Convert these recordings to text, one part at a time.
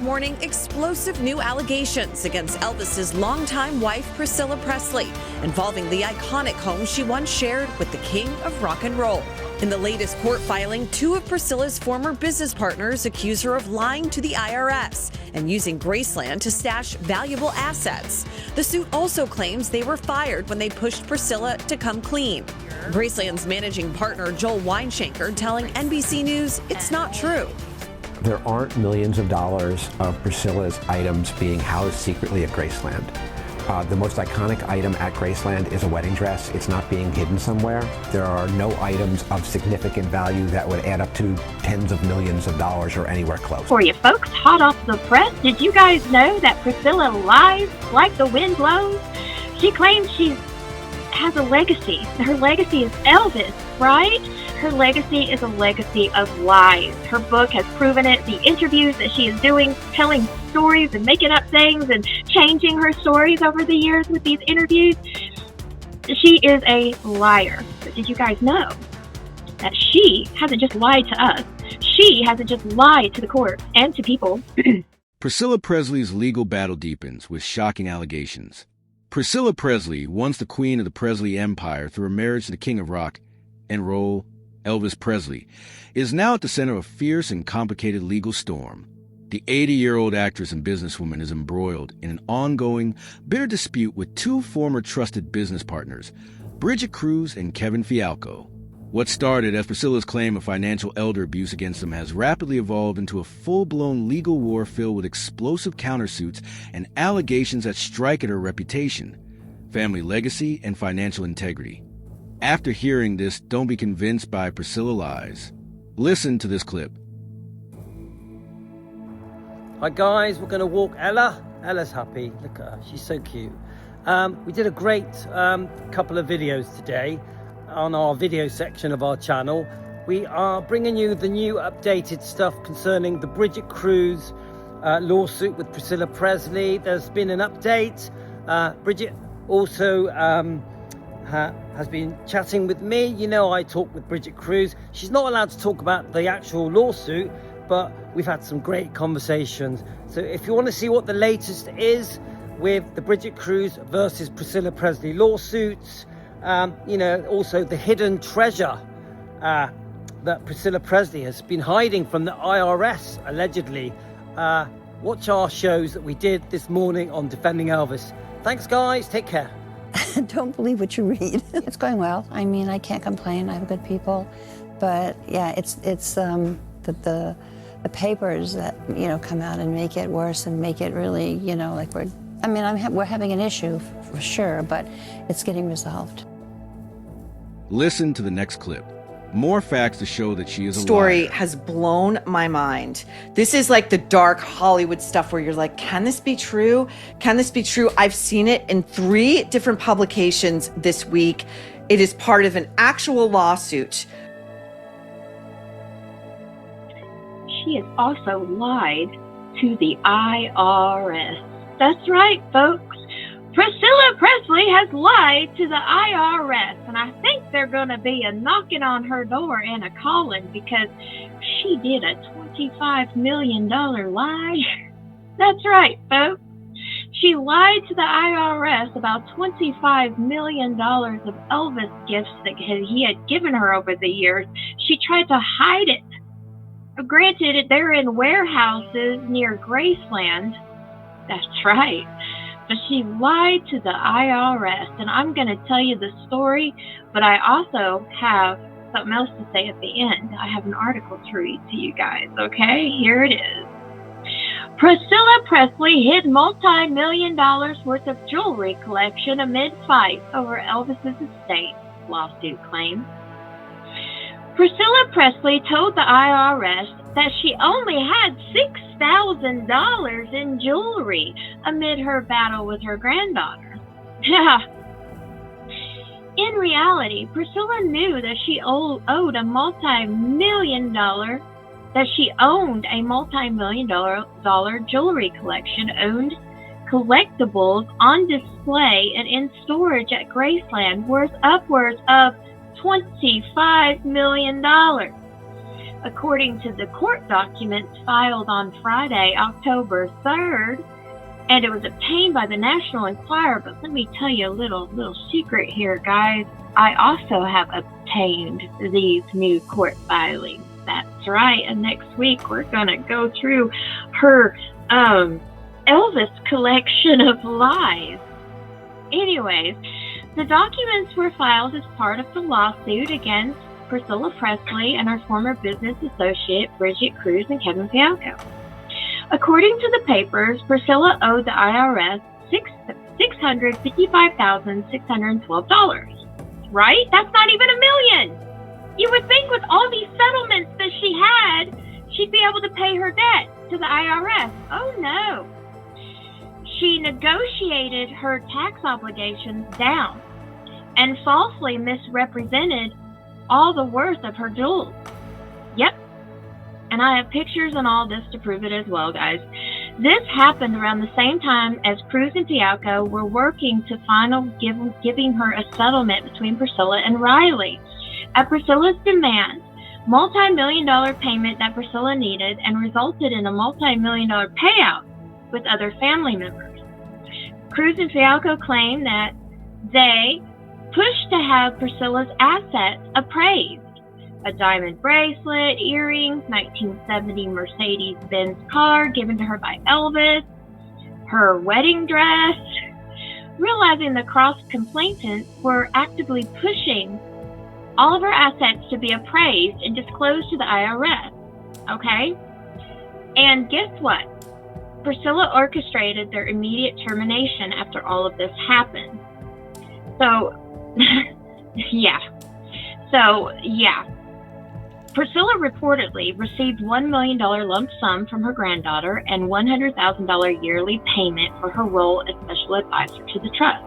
morning explosive new allegations against Elvis's longtime wife, Priscilla Presley, involving the iconic home she once shared with the king of rock and roll. In the latest court filing, two of Priscilla's former business partners accuse her of lying to the IRS and using Graceland to stash valuable assets. The suit also claims they were fired when they pushed Priscilla to come clean. Graceland's managing partner, Joel Weinshanker, telling NBC News it's not true. There aren't millions of dollars of Priscilla's items being housed secretly at Graceland. The most iconic item at Graceland is a wedding dress. It's not being hidden somewhere. There are no items of significant value that would add up to tens of millions of dollars or anywhere close. For you folks hot off the press, did you guys know that Priscilla lies like the wind blows? She claims she has a legacy. Her legacy is Elvis, right? Her legacy is a legacy of lies. Her book has proven it. The interviews that she is doing, telling stories and making up things and changing her stories over the years with these interviews. She is a liar. But did you guys know that she hasn't just lied to us? She hasn't just lied to the court and to people. Priscilla Presley's legal battle deepens with shocking allegations. Priscilla Presley, once the queen of the Presley Empire through her marriage to the king of rock and roll, Elvis Presley, is now at the center of a fierce and complicated legal storm. The 80-year-old actress and businesswoman is embroiled in an ongoing, bitter dispute with two former trusted business partners, Brigitte Kruse and Fialko. What started as Priscilla's claim of financial elder abuse against them has rapidly evolved into a full-blown legal war filled with explosive countersuits and allegations that strike at her reputation, family legacy, and financial integrity. After hearing this, don't be convinced by Priscilla lies. Listen to this clip. Hi guys, we're going to walk Ella. Ella's happy. Look at her, she's so cute. We did a great couple of videos today on our video section of our channel. We are bringing you the new updated stuff concerning the Brigitte Kruse lawsuit with Priscilla Presley. There's been an update. Brigitte also has been chatting with me. You know, I talk with Brigitte Kruse. She's not allowed to talk about the actual lawsuit, but we've had some great conversations. So if you want to see what the latest is with the Brigitte Kruse versus Priscilla Presley lawsuits, you know, also the hidden treasure that Priscilla Presley has been hiding from the IRS, allegedly, watch our shows that we did this morning on Defending Elvis. Thanks, guys. Take care. Don't believe what you read. It's going well. I mean, I can't complain. I have good people, but yeah, it's the papers that, you know, come out and make it worse and make it really, you know, like we're having an issue for sure, but it's getting resolved. Listen to the next clip. More facts to show that she is a story liar. has blown my mind. This is like the dark Hollywood stuff where you're like, can this be true? Can this be true? I've seen it in 3 different publications this week. It is part of an actual lawsuit. She has also lied to the IRS. That's right, folks. Priscilla Presley has lied to the IRS, and I think they're going to be a knocking on her door and a calling because she did a $25 million lie. That's right, folks. She lied to the IRS about $25 million of Elvis gifts that he had given her over the years. She tried to hide it. Granted, they're in warehouses near Graceland. That's right. But she lied to the IRS, and I'm going to tell you the story, but I also have something else to say at the end. I have an article to read to you guys, okay? Here it is. Priscilla Presley hid multi-million dollars worth of jewelry collection amid fight over Elvis's estate, lawsuit claims. Priscilla Presley told the IRS that she only had $6,000 in jewelry amid her battle with her granddaughter. In reality, Priscilla knew that she owned a multi-million dollar jewelry collection, owned collectibles on display and in storage at Graceland worth upwards of $25 million. according to the court documents filed on Friday, October 3rd, and it was obtained by the National Enquirer. But let me tell you a little secret here, guys. I also have obtained these new court filings. That's right. And next week we're going to go through her Elvis collection of lies. Anyways, the documents were filed as part of the lawsuit against Priscilla Presley and her former business associate Brigitte, Kruse, and Fialko. According to the papers, Priscilla owed the IRS $655,612. Right? That's not even $1 million. You would think with all these settlements that she had, she'd be able to pay her debt to the IRS. Oh no. She negotiated her tax obligations down and falsely misrepresented all the worth of her jewels. Yep. And I have pictures and all this to prove it as well, guys. This happened around the same time as Kruse and Fialko were working to giving her a settlement between Priscilla and Riley. At Priscilla's demand, multi-million-dollar payment that Priscilla needed and resulted in a multi-million-dollar payout with other family members. Kruse and Fialko claim that they pushed to have Priscilla's assets appraised. A diamond bracelet, earrings, 1970 Mercedes-Benz car given to her by Elvis, her wedding dress. Realizing the cross-complainants were actively pushing all of her assets to be appraised and disclosed to the IRS. Okay? And guess what? Priscilla orchestrated their immediate termination after all of this happened. So, yeah. Priscilla reportedly received $1 million lump sum from her granddaughter and $100,000 yearly payment for her role as special advisor to the trust.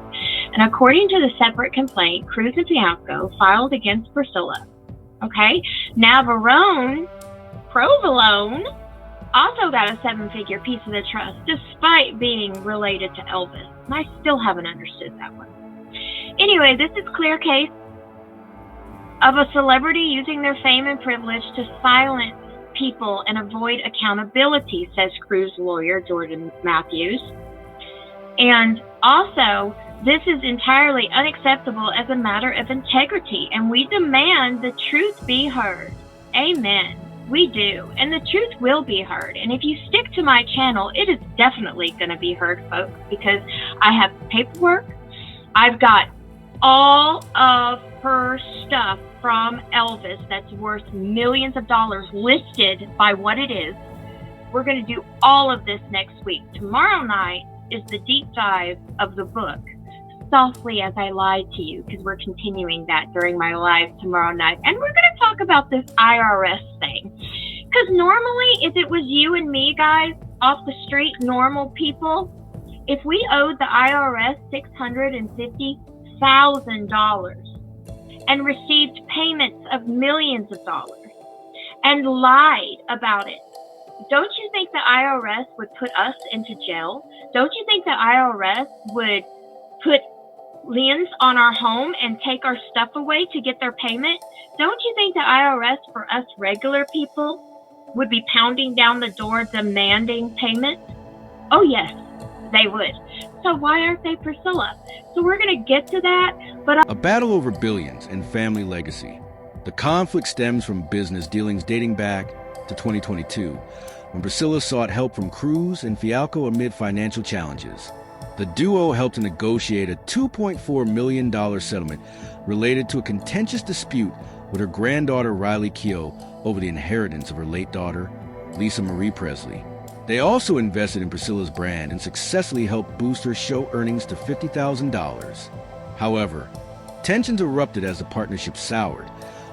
And according to the separate complaint, Kruse and Fialko filed against Priscilla. Okay? Navarone, Provolone, also got a 7-figure piece of the trust, despite being related to Elvis. And I still haven't understood that one. Anyway, this is clear case of a celebrity using their fame and privilege to silence people and avoid accountability, says Kruse lawyer Jordan Matthews. And also, this is entirely unacceptable as a matter of integrity, and we demand the truth be heard. Amen. We do, and the truth will be heard. And if you stick to my channel, it is definitely going to be heard, folks, because I have paperwork. I've got all of her stuff from Elvis that's worth millions of dollars listed by what it is. We're going to do all of this next week. Tomorrow night is the deep dive of the book, Softly as I Lied to You, because we're continuing that during my live tomorrow night. And we're going to talk about this IRS thing. Because normally, if it was you and me, guys, off the street, normal people, if we owed the IRS $650,000 and received payments of millions of dollars and lied about it, don't you think the IRS would put us into jail? Don't you think the IRS would put liens on our home and take our stuff away to get their payment? Don't you think the IRS for us regular people would be pounding down the door demanding payment? Oh yes, they would. So why aren't they Priscilla? So we're going to get to that, but a battle over billions and family legacy. The conflict stems from business dealings dating back to 2022, when Priscilla sought help from Kruse and Fialko amid financial challenges. The duo helped to negotiate a $2.4 million settlement related to a contentious dispute with her granddaughter Riley Keough over the inheritance of her late daughter, Lisa Marie Presley. They also invested in Priscilla's brand and successfully helped boost her show earnings to $50,000. However, tensions erupted as the partnership soured,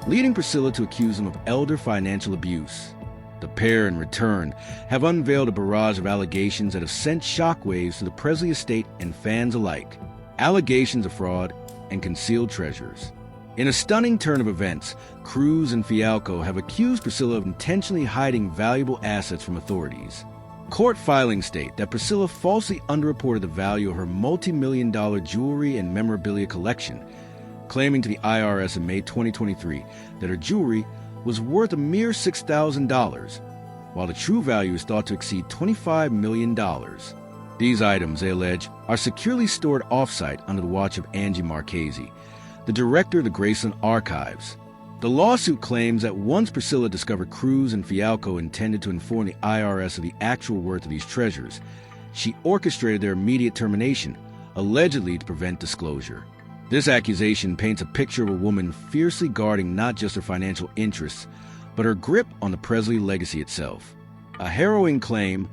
leading Priscilla to accuse them of elder financial abuse. The pair, in return, have unveiled a barrage of allegations that have sent shockwaves to the Presley estate and fans alike. Allegations of fraud and concealed treasures. In a stunning turn of events, Kruse and Fialko have accused Priscilla of intentionally hiding valuable assets from authorities. Court filings state that Priscilla falsely underreported the value of her multi-million-dollar jewelry and memorabilia collection, claiming to the IRS in May 2023 that her jewelry was worth a mere $6,000, while the true value is thought to exceed $25 million. These items, they allege, are securely stored off-site under the watch of Angie Marchese, the director of the Graceland Archives. The lawsuit claims that once Priscilla discovered Kruse and Fialko intended to inform the IRS of the actual worth of these treasures, she orchestrated their immediate termination, allegedly to prevent disclosure. This accusation paints a picture of a woman fiercely guarding not just her financial interests, but her grip on the Presley legacy itself. A harrowing claim,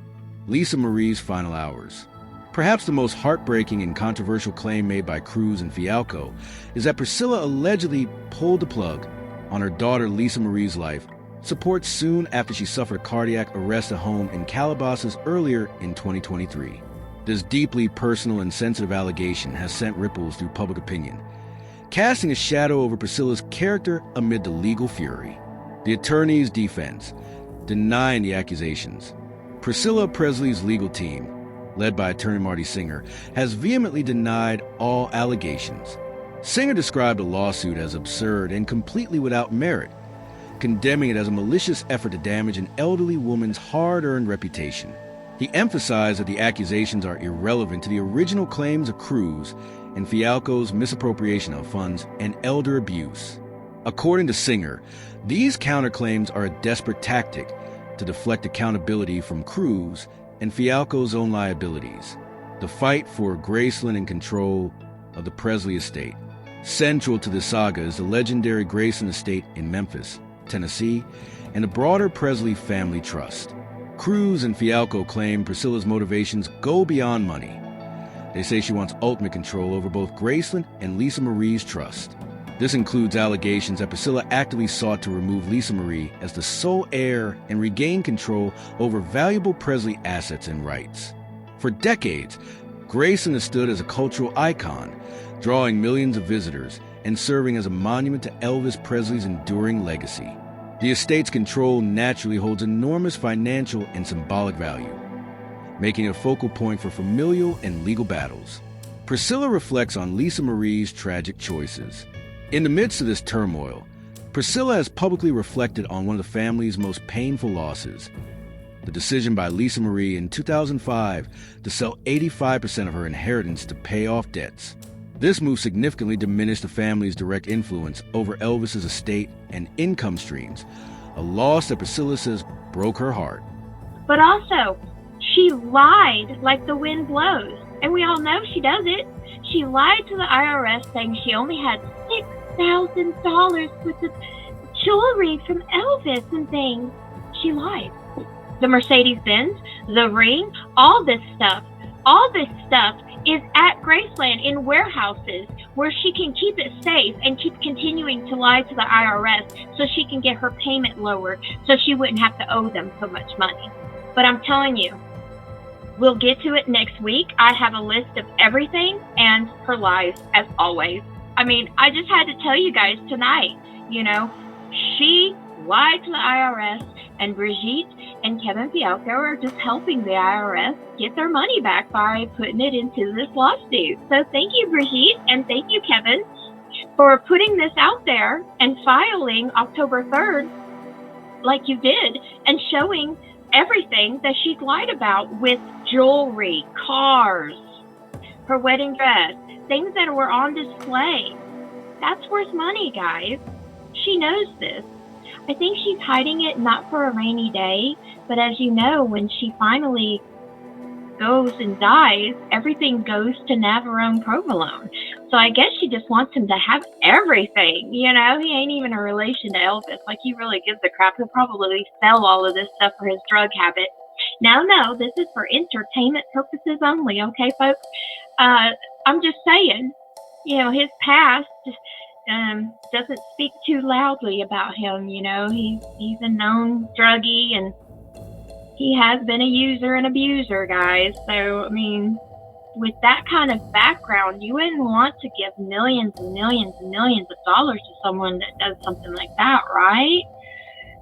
Lisa Marie's final hours. Perhaps the most heartbreaking and controversial claim made by Kruse and Fialko is that Priscilla allegedly pulled the plug on her daughter Lisa Marie's life support soon after she suffered cardiac arrest at home in Calabasas earlier in 2023. This deeply personal and sensitive allegation has sent ripples through public opinion, casting a shadow over Priscilla's character amid the legal fury. The attorney's defense, denying the accusations. Priscilla Presley's legal team, led by attorney Marty Singer, has vehemently denied all allegations. Singer described the lawsuit as absurd and completely without merit, condemning it as a malicious effort to damage an elderly woman's hard-earned reputation. He emphasized that the accusations are irrelevant to the original claims of Kruse and Fialko's misappropriation of funds and elder abuse. According to Singer, these counterclaims are a desperate tactic to deflect accountability from Kruse and Fialko's own liabilities. The fight for Graceland and control of the Presley estate. Central to the saga is the legendary Graceland estate in Memphis, Tennessee, and the broader Presley family trust. Kruse and Fialko claim Priscilla's motivations go beyond money. They say she wants ultimate control over both Graceland and Lisa Marie's trust. This includes allegations that Priscilla actively sought to remove Lisa Marie as the sole heir and regain control over valuable Presley assets and rights. For decades, Graceland has stood as a cultural icon, drawing millions of visitors and serving as a monument to Elvis Presley's enduring legacy. The estate's control naturally holds enormous financial and symbolic value, making it a focal point for familial and legal battles. Priscilla reflects on Lisa Marie's tragic choices. In the midst of this turmoil, Priscilla has publicly reflected on one of the family's most painful losses, the decision by Lisa Marie in 2005 to sell 85% of her inheritance to pay off debts. This move significantly diminished the family's direct influence over Elvis's estate and income streams, a loss that Priscilla says broke her heart. But also, she lied like the wind blows. And we all know she does it. She lied to the IRS saying she only had $6,000 worth of jewelry from Elvis and things. She lied. The Mercedes-Benz, the ring, all this stuff is at Graceland in warehouses where she can keep it safe and keep continuing to lie to the IRS so she can get her payment lowered so she wouldn't have to owe them so much money. But I'm telling you, we'll get to it next week. I have a list of everything and her lies, as always. I mean, I just had to tell you guys tonight, she lied to the IRS, and Brigitte and Kevin Fialko are just helping the IRS get their money back by putting it into this lawsuit. So thank you, Brigitte, and thank you, Kevin, for putting this out there and filing October 3rd like you did and showing everything that she's lied about with jewelry, cars, her wedding dress, things that were on display. That's worth money, guys. She knows this. I think she's hiding it not for a rainy day, but as you know, when she finally goes and dies, everything goes to Navarone Provolone. So I guess she just wants him to have everything. He ain't even a relation to Elvis. Like, he really gives a crap. He'll probably sell all of this stuff for his drug habit. Now, no, this is for entertainment purposes only, okay, folks? I'm just saying, his past doesn't speak too loudly about him. He's a known druggie, and he has been a user and abuser, guys. So, I mean, with that kind of background, you wouldn't want to give millions and millions and millions of dollars to someone that does something like that, right?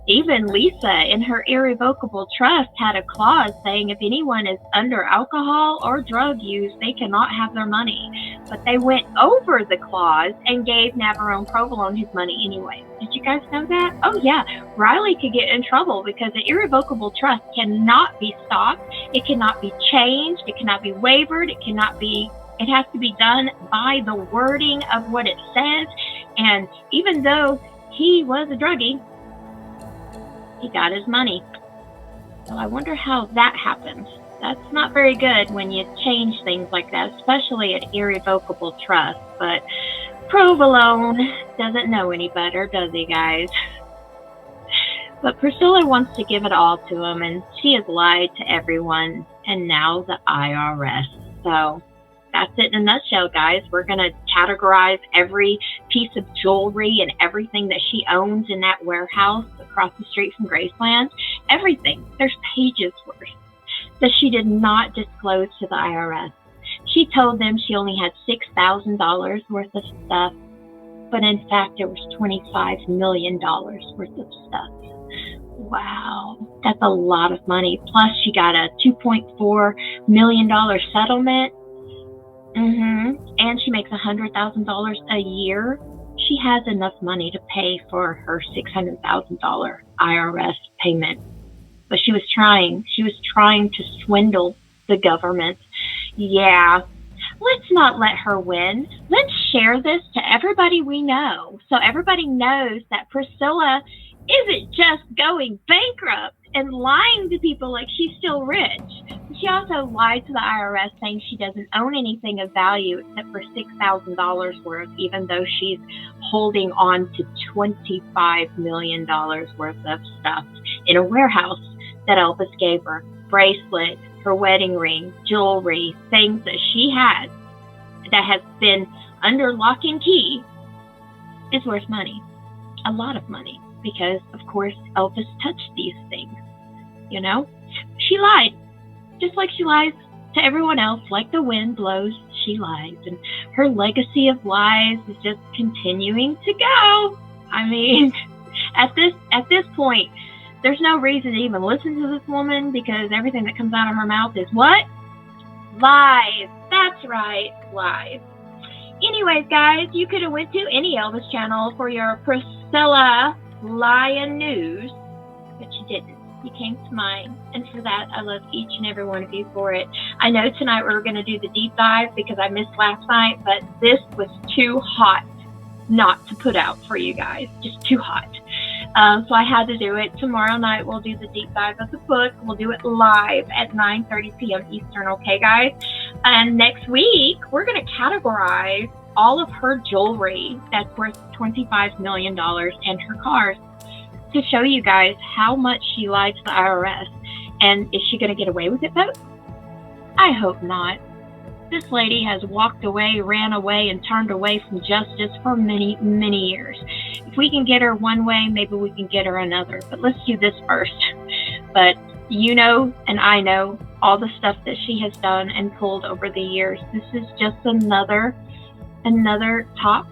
Even Lisa, in her irrevocable trust, had a clause saying if anyone is under alcohol or drug use, they cannot have their money. but they went over the clause and gave Navarone Provolone his money anyway. Did you guys know that? Oh yeah, Riley could get in trouble because an irrevocable trust cannot be stopped. It cannot be changed. It cannot be wavered. It has to be done by the wording of what it says. And even though he was a druggie, he got his money. So I wonder how that happened. That's not very good when you change things like that, especially an irrevocable trust. But Provolone doesn't know any better, does he, guys? But Priscilla wants to give it all to him, and she has lied to everyone, and now the IRS. So that's it in a nutshell, guys. We're going to categorize every piece of jewelry and everything that she owns in that warehouse across the street from Graceland. Everything. There's pages worth that she did not disclose to the IRS. She told them she only had $6,000 worth of stuff, but in fact it was $25 million worth of stuff. Wow, that's a lot of money. Plus she got a $2.4 million settlement. And she makes $100,000 a year. She has enough money to pay for her $600,000 IRS payment. But she was trying to swindle the government. Yeah, let's not let her win. Let's share this to everybody we know, so everybody knows that Priscilla isn't just going bankrupt and lying to people like she's still rich. She also lied to the IRS saying she doesn't own anything of value except for $6,000 worth, even though she's holding on to $25 million worth of stuff in a warehouse that Elvis gave her. Bracelet, her wedding ring, jewelry, things that she had that has been under lock and key is worth money. A lot of money. Because, of course, Elvis touched these things. You know? She lied. Just like she lies to everyone else. Like the wind blows, she lies. And her legacy of lies is just continuing to go. I mean, at this point, there's no reason to even listen to this woman because everything that comes out of her mouth is what? Lies. That's right, lies. Anyways, guys, you could have went to any Elvis channel for your Priscilla Lion news, but you didn't. You came to mine, and for that, I love each and every one of you for it. I know tonight we were going to do the deep dive because I missed last night, but this was too hot not to put out for you guys. Just too hot. So I had to do it. Tomorrow night, we'll do the deep dive of the book. We'll do it live at 9:30 p.m. Eastern, okay, guys? And next week, we're going to categorize all of her jewelry that's worth $25 million and her cars to show you guys how much she lied to the IRS. And is she going to get away with it, folks? I hope not. This lady has walked away, ran away, and turned away from justice for many, many years. If we can get her one way, maybe we can get her another. But let's do this first. But you know, and I know, all the stuff that she has done and pulled over the years. This is just another top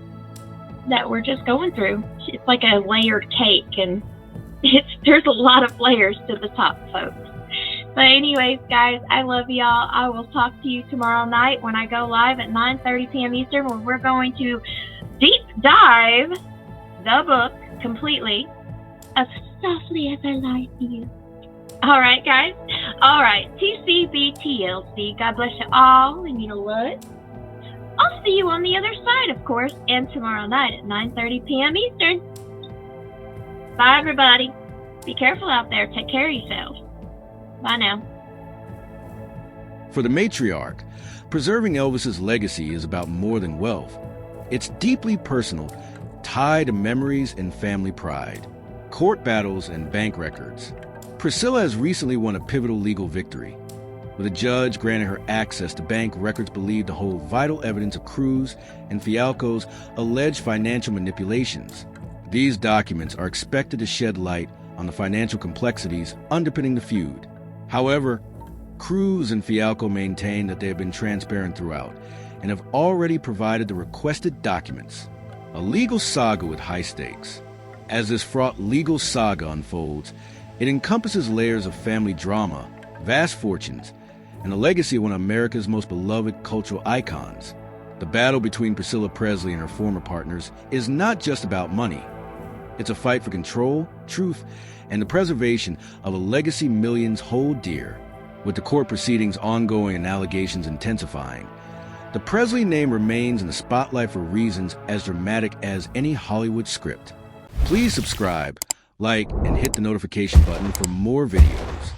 that we're just going through. It's like a layered cake, and there's a lot of layers to the top, folks. But anyways, guys, I love y'all. I will talk to you tomorrow night when I go live at 9:30 p.m. Eastern, where we're going to deep dive the book completely, as softly as I lie to you. All right, guys. All right. TCBTLC. God bless you all. And you know what? I'll see you on the other side, of course, and tomorrow night at 9:30 p.m. Eastern. Bye, everybody. Be careful out there. Take care of yourselves. Bye now. For the matriarch, preserving Elvis's legacy is about more than wealth. It's deeply personal, tied to memories and family pride, court battles and bank records. Priscilla has recently won a pivotal legal victory, with a judge granting her access to bank records believed to hold vital evidence of Kruse and Fialko's alleged financial manipulations. These documents are expected to shed light on the financial complexities underpinning the feud. However, Kruse and Fialko maintain that they have been transparent throughout and have already provided the requested documents. A legal saga with high stakes. As this fraught legal saga unfolds, it encompasses layers of family drama, vast fortunes, and the legacy of one of America's most beloved cultural icons. The battle between Priscilla Presley and her former partners is not just about money. It's a fight for control, truth, and the preservation of a legacy millions hold dear. With the court proceedings ongoing and allegations intensifying, the Presley name remains in the spotlight for reasons as dramatic as any Hollywood script. Please subscribe, like, and hit the notification button for more videos.